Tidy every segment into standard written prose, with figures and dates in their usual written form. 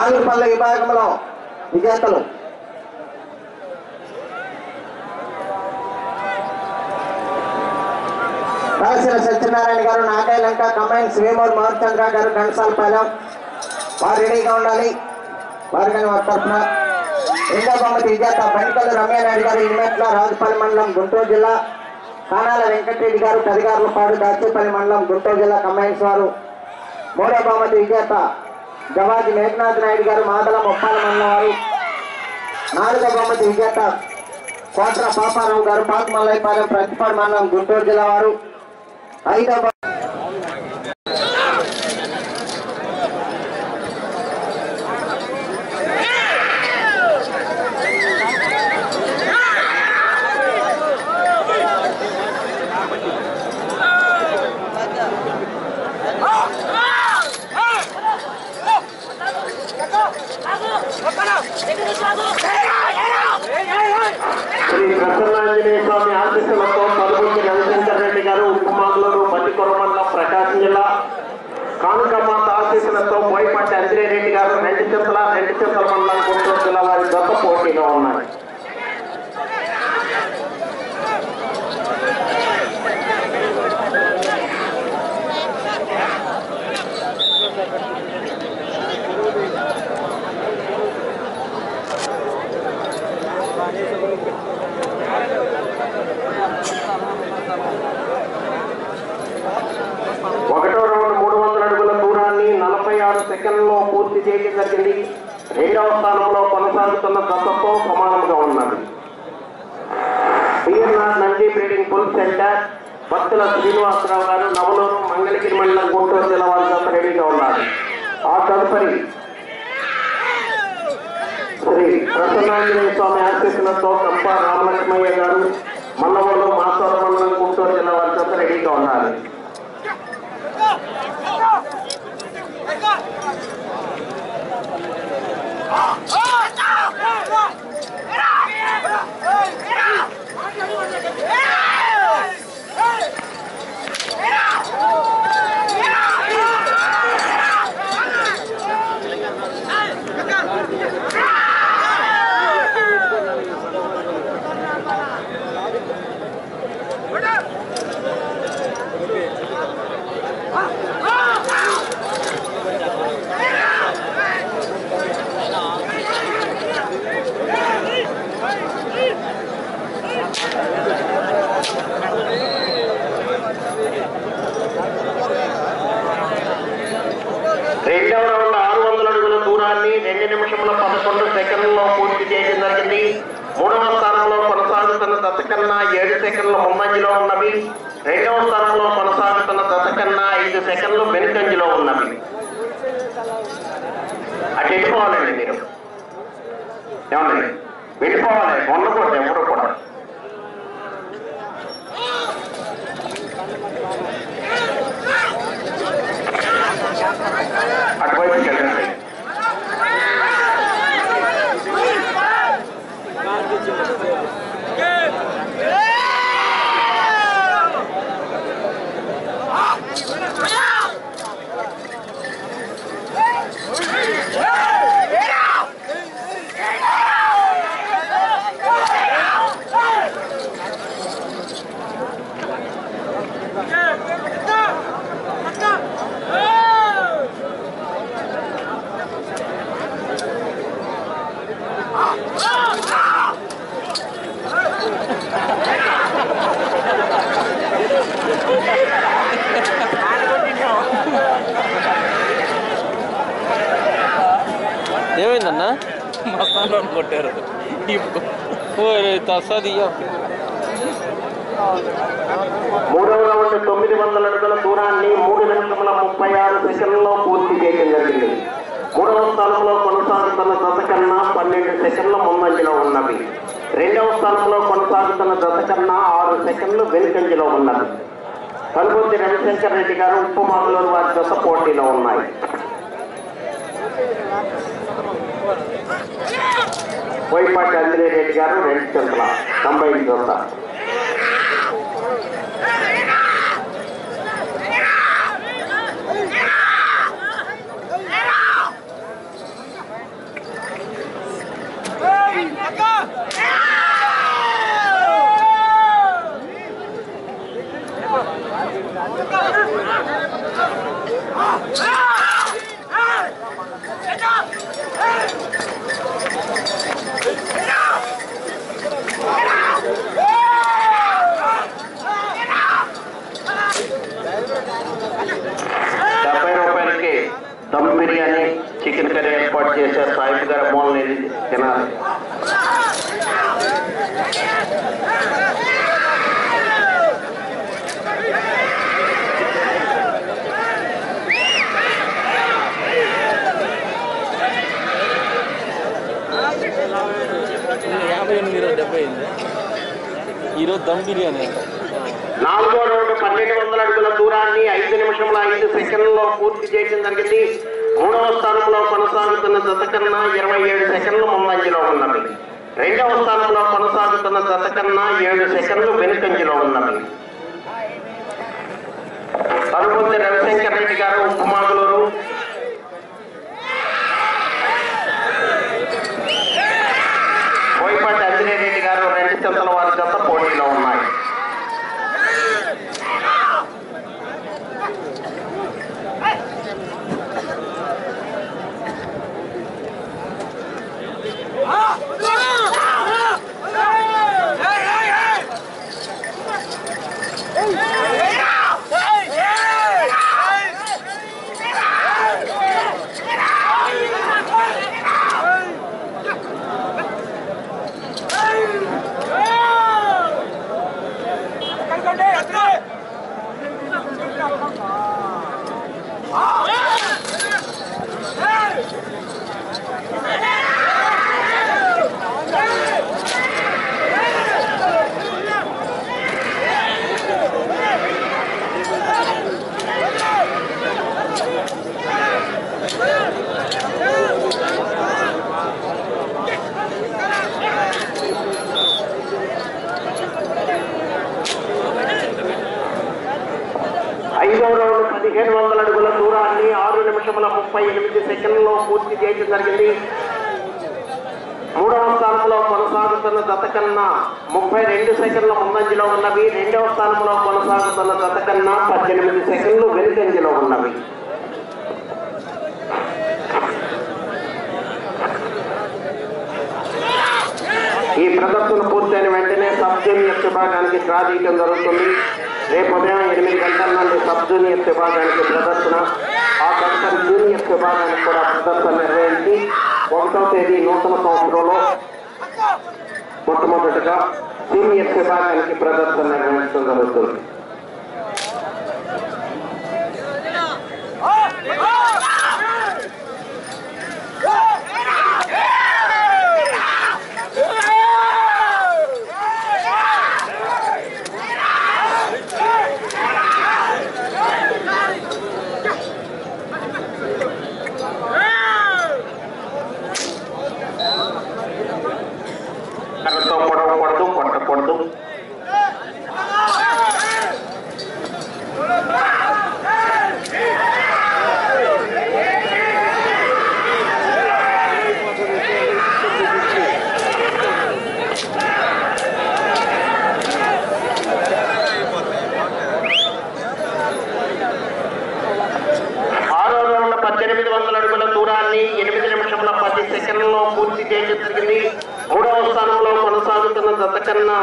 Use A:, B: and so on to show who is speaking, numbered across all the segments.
A: నాగులపల్ల విభాగంలో విజేతలు రాసిన సత్యనారాయణ గారు, నాగాయలంక కంబైన్స్ వేమూరు మహర్చంద్ర గారు, గణసాలపాలెం వారు రెడీగా ఉండాలి. వారు కానీ వారి తరఫున రెండో బహుమతి విజేత బండికల్లు రమ్యానాయుడు గారు, ఇనిమెట్ల రాజుపల్లి మండలం గుంటూరు జిల్లా, కానాల వెంకటరెడ్డి గారు, కదిగార్లపాడు దాచేపల్లి మండలం గుంటూరు జిల్లా కంబైన్స్ వారు. మూడో బహుమతి విజేత జవాజి మేఘనాథ్ నాయుడు గారు, మాదల ముప్పాల మండలం వారు. నాలుగో బహుమతి విజేత కోట్ర పాపారావు గారు, పాతమల్లైపాలెం ప్రతిపాడు మండలం గుంటూరు జిల్లా వారు. ఐదో
B: శ్రీ ప్రసన్నాంజనేయ స్వామి ఆశీస్సులతో పలుగురికి రవిశంకర్ రెడ్డి గారు, ఉప్పుమాగులూరు మధ్యకొర మండలం ప్రకాశం జిల్లా, కానుకమాత ఆశీస్సులతో బోయపాటి అంజిరెడ్డి గారు, రెండుచెంతల మండలం గుంటూరు జిల్లా వారి జత పోటీలో ఉన్నాయి. ఒకటో రౌండ్ 300 అడుగుల దూరాన్ని 46 సెకండ్లలో పూర్తి చేయడం జరిగింది. రెండవ స్థానంలో కొనసాగుతున్న దశతో సమానంగా ఉన్నది. BNR Nandi breeding full centre భక్తుల శ్రీనివాసరావు గారు, నవలూరు మంగళగిరి మండలం గుంటూరు జిల్లా వారి జత రెడీగా ఉన్నారు. ఆ తదుపరి శ్రీ ప్రసన్నాంజనేయ స్వామి ఆశీస్సులతో కంప రామలక్ష్మయ్య గారు, మల్లవోలు మాసవరం మండలం గుంటూరు జిల్లా వారి జత రెడీగా ఉన్నారు. రెండవ రౌండ్ 600 అడుగుల దూరాన్ని 2 నిమిషముల 11 సెకండ్లలో పూర్తి చేయడం జరిగింది. మూడవ స్థానంలో కొనసాగుతున్న దశ కన్నా 7 సెకండ్ల ముందంజలో ఉన్నవి. రెండవ స్థానంలో కొనసాగుతున్న దశ కన్నా 5 సెకండ్లు వెనుకంజలో ఉన్నవి. అటు వెళ్ళిపోవాలండి, మీరు ఏమన్నా వెళ్ళిపోవాలి, ఉండకూడదు ఎవరు కూడా. అటువైపుకి వెళ్ళండి.
C: ఏమైందన్నా? మసాలా కొట్టారు.
B: మూడవ రౌండ్ 900 అడుగుల దూరాన్ని 3 నిమిషముల 36 సెకండ్లలో పూర్తి చేయడం జరిగింది. మూడవ స్థానంలో కొనసాగుతున్న దశ కన్నా 12 సెకండ్ల ముందంజలో ఉన్నవి. రెండవ స్థానంలో కొనసాగుతున్న దశ కన్నా 6 సెకండ్లు వెనుకంజలో ఉన్నది. కలుబొద్ది రవిశంకర్ రెడ్డి గారు, ఉప్పుమాగులూరు వారి దశ పోటీలో ఉన్నాయి. బోయపాటి అంజిరెడ్డి గారు, రెండుచెంతల కంబైన్ జత. ఏర్పాటు చేశారు. సాయిబు గారి మూలని తినాలి.
C: ఈరోజు దమ్ బిర్యానీ.
B: 4వ రౌండ్ 1200 అడుగుల దూరాన్ని 5 నిమిషముల 5 సెకండ్లలో పూర్తి చేయడం జరిగింది. 3వ స్థానంలో కొనసాగుతున్న జత కన్నా 27 సెకండ్లు ముందంజలో ఉన్నవి. 2వ స్థానంలో కొనసాగుతున్న జత కన్నా 7 సెకండ్లు వెనుకంజలో ఉన్నవి. తరుపతి రవిశంకర్ రెడ్డి గారు ఉప్పుమాగులూరు, బోయపాటి అంజనేరెడ్డి గారు రెండు చెంతల వారి జత పోటీలో ఉన్నాయి. ఐదవ రౌండ్ 1500 అడుగుల దూరాన్ని 6 నిమిషముల 38 సెకండ్లలో పూర్తి చేయడం జరిగింది. 3వ స్థానంలో కొనసాగుతున్న జత కన్నా 32 సెకండ్ల ముందంజలో ఉన్నవి. 2వ స్థానంలో కొనసాగుతున్న జత కన్నా 18 సెకండ్లు వెనుకంజలో ఉన్నవి. ఈ ప్రదర్శన పూర్తయిన వెంటనే సబ్ జూనియర్ విభాగానికి డ్రా తీయడం జరుగుతుంది. రేపు ఉదయం 8 గంటల నుండి సబ్ జూనియర్ విభాగానికి ప్రదర్శన, ఆ తదుపరి జూనియర్ విభాగానికి కూడా ప్రదర్శన నిర్వహించి 1వ తేదీ నూతన సంవత్సరంలో మొట్టమొదటిగా సీనియర్ విభాగానికి ప్రదర్శన నిర్వహించడం జరుగుతుంది. కర్రతో పొడవకూడదు, కొట్టకూడదు. ఆరో రౌండ్ 1800 అడుగుల దూరాన్ని 8 నిమిషముల 10 సెకండ్లలో పూర్తి చేయడం జరిగింది. 3వ స్థానంలో కొనసాగుతున్న జత కన్నా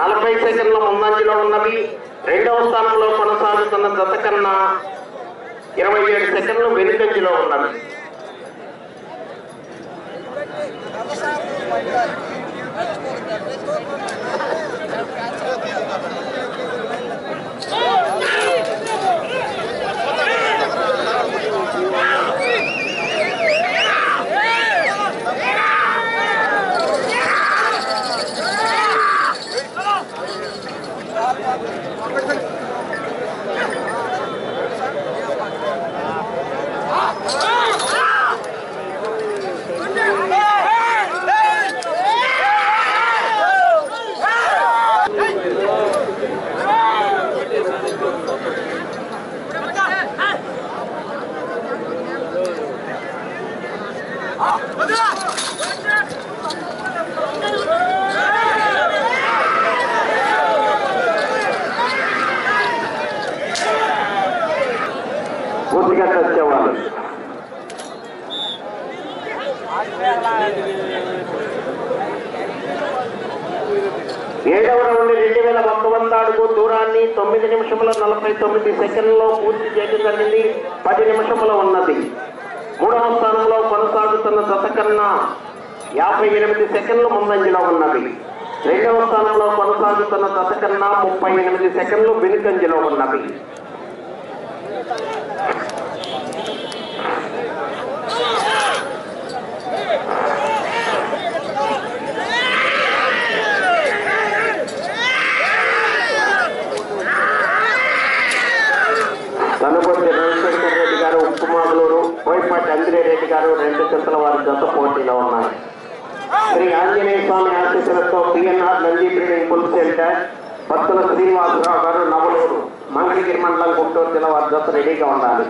B: 40 సెకండ్ల ముందంజలో ఉన్నవి. 2వ స్థానంలో కొనసాగుతున్న జత కన్నా 27 సెకండ్లు వెనుకంజలో ఉన్నవి. పూర్తిగా వచ్చేవాళ్ళు 7వ రౌండ్ 2100 అడుగు దూరాన్ని 9 నిమిషముల 49 సెకండ్లలో పూర్తి చేయడం జరిగింది. 10 నిమిషముల ఉన్నది. 3వ స్థానంలో కొనసాగుతున్న కొనసాగుతున్న జత కన్నా 58 సెకండ్లు ముందంజలో ఉన్నవి. రెండవ స్థానంలో కొనసాగుతున్న జత కన్నా 38 సెకండ్లు వెనుకంజలో ఉన్నవి. కనుగొంటి రవిశంకర్ రెడ్డి గారు ఉప్పుమాగులూరు, బోయపాటి అంజిరెడ్డి గారు 2 జతల వారి జత పోటీలో ఉన్నారు. శ్రీ ఆంజనేయ స్వామి ఆశీస్సులతో PNR Nandi breeding bull centre, భక్తుల శ్రీనివాసరావు గారు నవలూరు, మంగళగిరి మండలం గుంటూరు జిల్లా వారి జత రెడీగా ఉండాలి.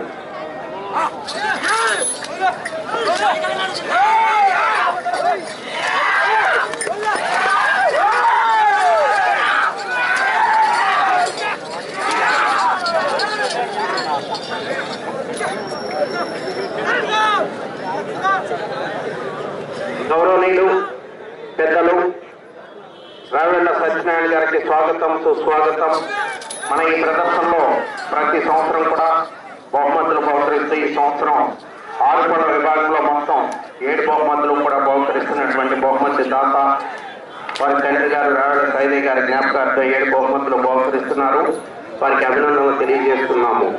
B: గౌరవనీయులు పెద్దలు రావిళ్ళ సత్యనారాయణ గారికి స్వాగతం, సుస్వాగతం. మన ఈ ప్రదర్శనలో ప్రతి సంవత్సరం కూడా బహుమతులు బహుకరిస్తూ ఈ సంవత్సరం 6 పనుల విభాగంలో మొత్తం 7 బహుమతులు కూడా బహుకరిస్తున్నటువంటి బహుమతి దాత వారి తండ్రి గారు రావిళ్ళ సైదయ్య గారి జ్ఞాపకార్థం 7 బహుమతులు బహుకరిస్తున్నారు. వారికి అభినందనలు తెలియజేస్తున్నాము.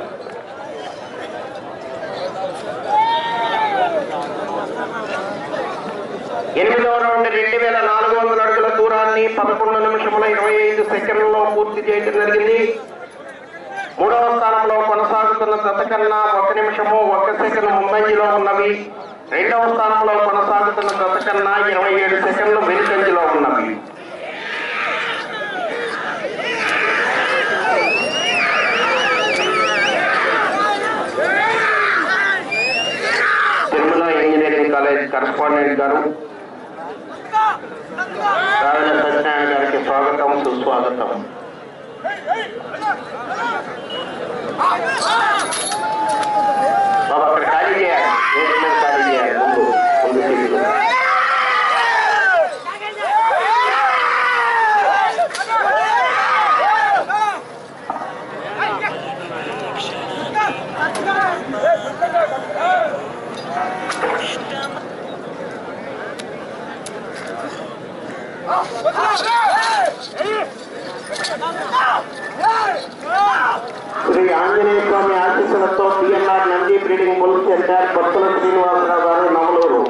B: ఎనిమిదవ రౌండ్ 2400 అడుగుల దూరాన్ని 11 నిమిషముల 25 సెకండ్లలో పూర్తి చేయడం జరిగింది. మూడవ స్థానంలో కొనసాగుతున్న జత కన్నా 1 నిమిషము 1 సెకండ్ ముందంజలో ఉన్నవి. రెండవ స్థానంలో కొనసాగుతున్న జత కన్నా 27 సెకండ్లు వెనుకంజలో ఉన్నవి. తిరుమల ఇంజనీరింగ్ కాలేజ్ కరస్పాండెంట్ గారు రావిళ్ళ సత్యనారాయణ గారికి స్వాగతం, సుస్వాగతం. బాబు అక్కడ ఖాళీ చేయాలి, ఖాళీ చేయాలి. ముందు సీట్లు శ్రీ ఆంజనేయ స్వామి ఆశీస్సులతో PNR Nandi breeding bull centre, భక్తుల శ్రీనివాసరావు గారు నవలూరు,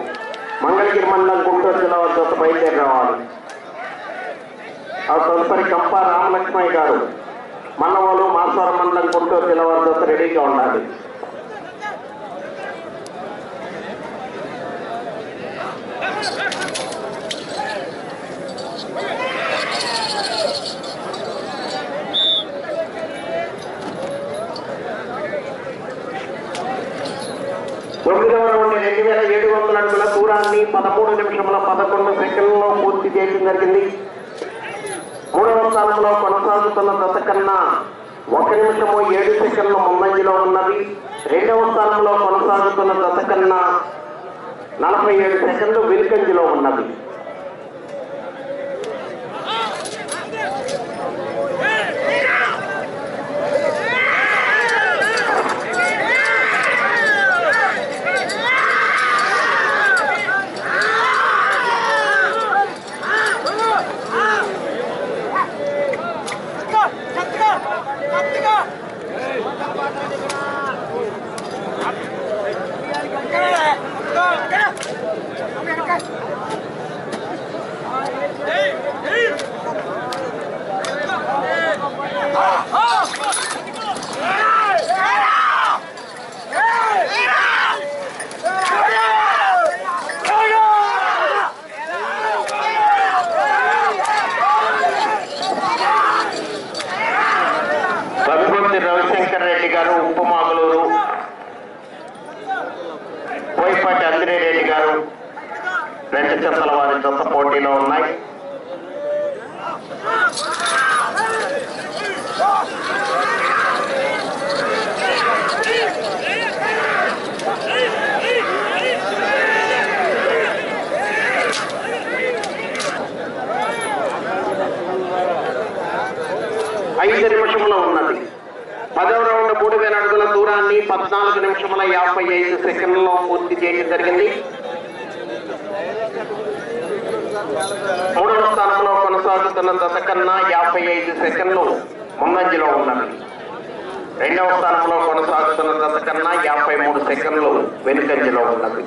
B: మంగళగిరి మండలం గుంటూరు జిల్లా వద్ద బయలుదేరి రావాలి. ఆ తదుపరి కంప రామలక్ష్మయ్య గారు మన్నవోలు, మాస్వరం మండలం గుంటూరు జిల్లా వద్ద రెడీగా ఉండాలి. తొమ్మిదవ రౌండ్ 2700 అడుగుల దూరాన్ని 13 నిమిషముల 11 సెకండ్లలో పూర్తి చేయడం జరిగింది. మూడవ స్థానంలో కొనసాగుతున్న జత కన్నా 1 నిమిషము 7 సెకండ్ల ముందంజలో ఉన్నవి. రెండవ స్థానంలో కొనసాగుతున్న జత కన్నా 47 సెకండ్లు వెనుకంజలో ఉన్నవి. రవిశంకర్ రెడ్డి గారు ఉప్పుమాగులూరు, బోయపాటి అంజిరెడ్డి గారు 2 జతల వారి జత పోటీలో ఉన్నాయి. ఐదు నిమిషంలో ఉన్నది. 10వ రౌండ్ 3000 అడుగుల దూరాన్ని 14 నిమిషముల 55 సెకండ్లలో పూర్తి చేయడం జరిగింది. కొనసాగుతున్న జత కన్నా 55 సెకండ్లు ముందంజలో ఉన్నది. రెండవ స్థానంలో కొనసాగుతున్న జత కన్నా 53 సెకండ్లు వెనుకంజలో ఉన్నది.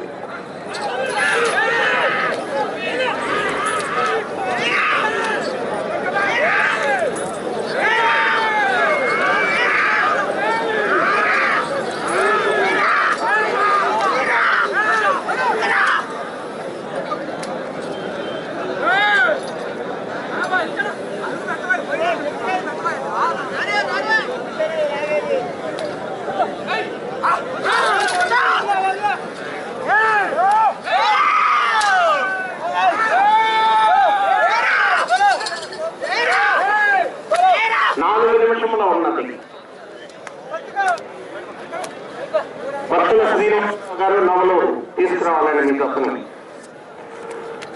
B: భక్తుల శ్రీనివాస గారు నవలూరు తీసుకురావాలని మీ తప్పని.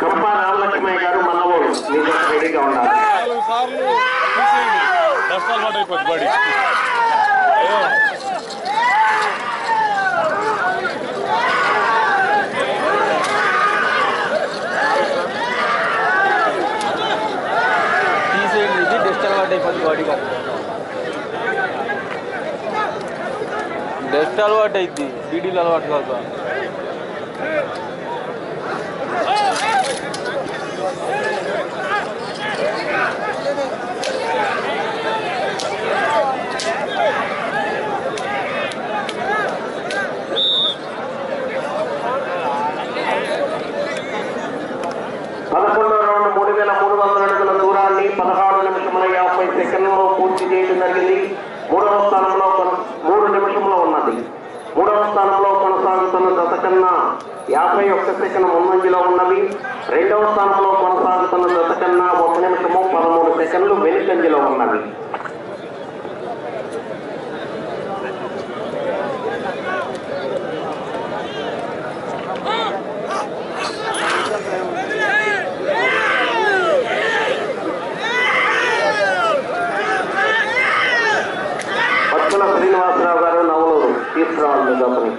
B: కంప రామలక్ష్మయ్య గారు మన్నవోడు మీ దగ్గర రెడీగా ఉండాలి.
C: డస్ట్ అలవాటు అయింది, బీడీలు అలవాటు కాదు.
B: పదకొండవ రౌండ్ 3300 అడుగుల దూరాన్ని 16 నిమిషముల 50 సెకండ్లలో పూర్తి చేయడం జరిగింది. మూడవ స్థానంలో 3 నిమిషంలో ఉన్నది. మూడవ స్థానంలో కొనసాగుతున్న జత కన్నా 51 సెకండ్ ముందంజలో ఉన్నవి. రెండవ స్థానంలో కొనసాగుతున్న జత కన్నా 1 నిమిషము 13 సెకండ్లు వెనుకంజలో ఉన్నవి. శ్రీనివాసరావు గారు నవలూరు తీసుకురావాలి గమని.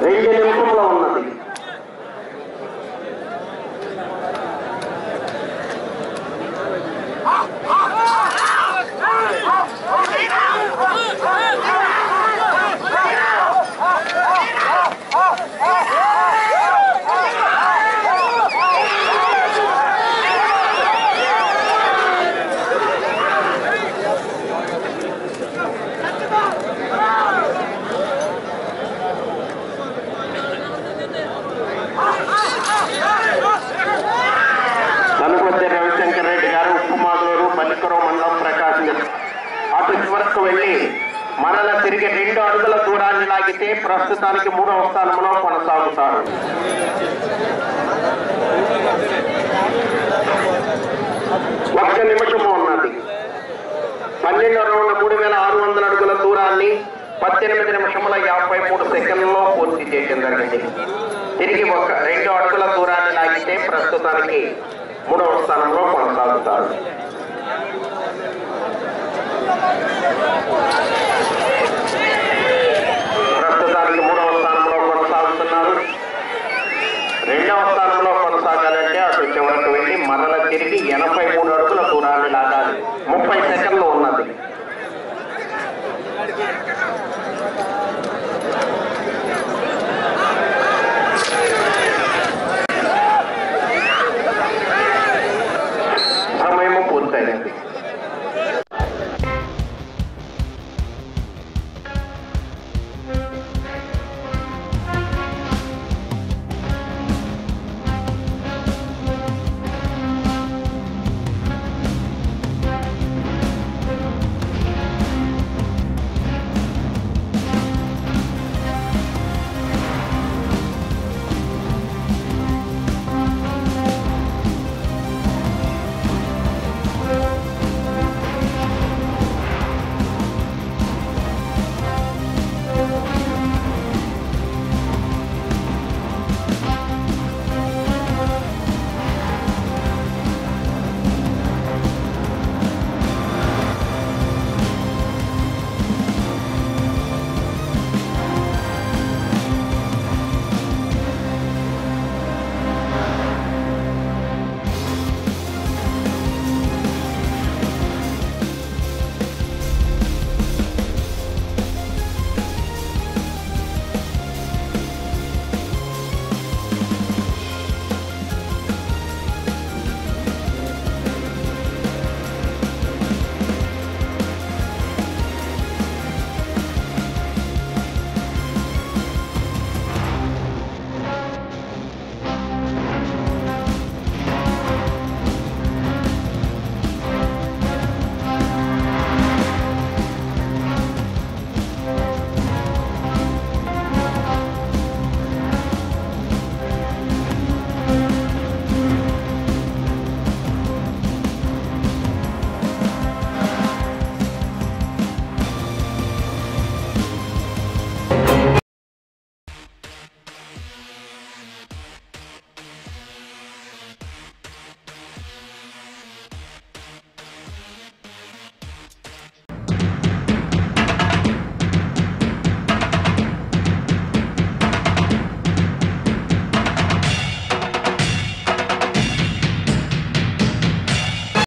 B: రెండు నిమిషంలో ఉన్నది. వెళ్లి మరల తిరిగి 2 అడుగుల దూరాన్ని లాగితే ప్రస్తుతానికి 3వ స్థానంలో కొనసాగుతారు. ఒక్క నిమిషము ఉన్నది. 12వ రౌండ్ 3600 అడుగుల దూరాన్ని 18 నిమిషముల 53 సెకండ్లలో పూర్తి చేయడం జరిగింది. తిరిగి 2 అడుగుల దూరాన్ని లాగితే ప్రస్తుతానికి 3వ స్థానంలో కొనసాగుతారు. ప్రస్తుతానికి 3వ స్థానంలో కొనసాగుతున్నారు. 2వ స్థానంలో కొనసాగాలంటే అటు చివరకు వెళ్ళి మరల తిరిగి 83 అడుగుల దూరాన్ని లాగాలి. 30 సెకండ్లు ఉన్నది.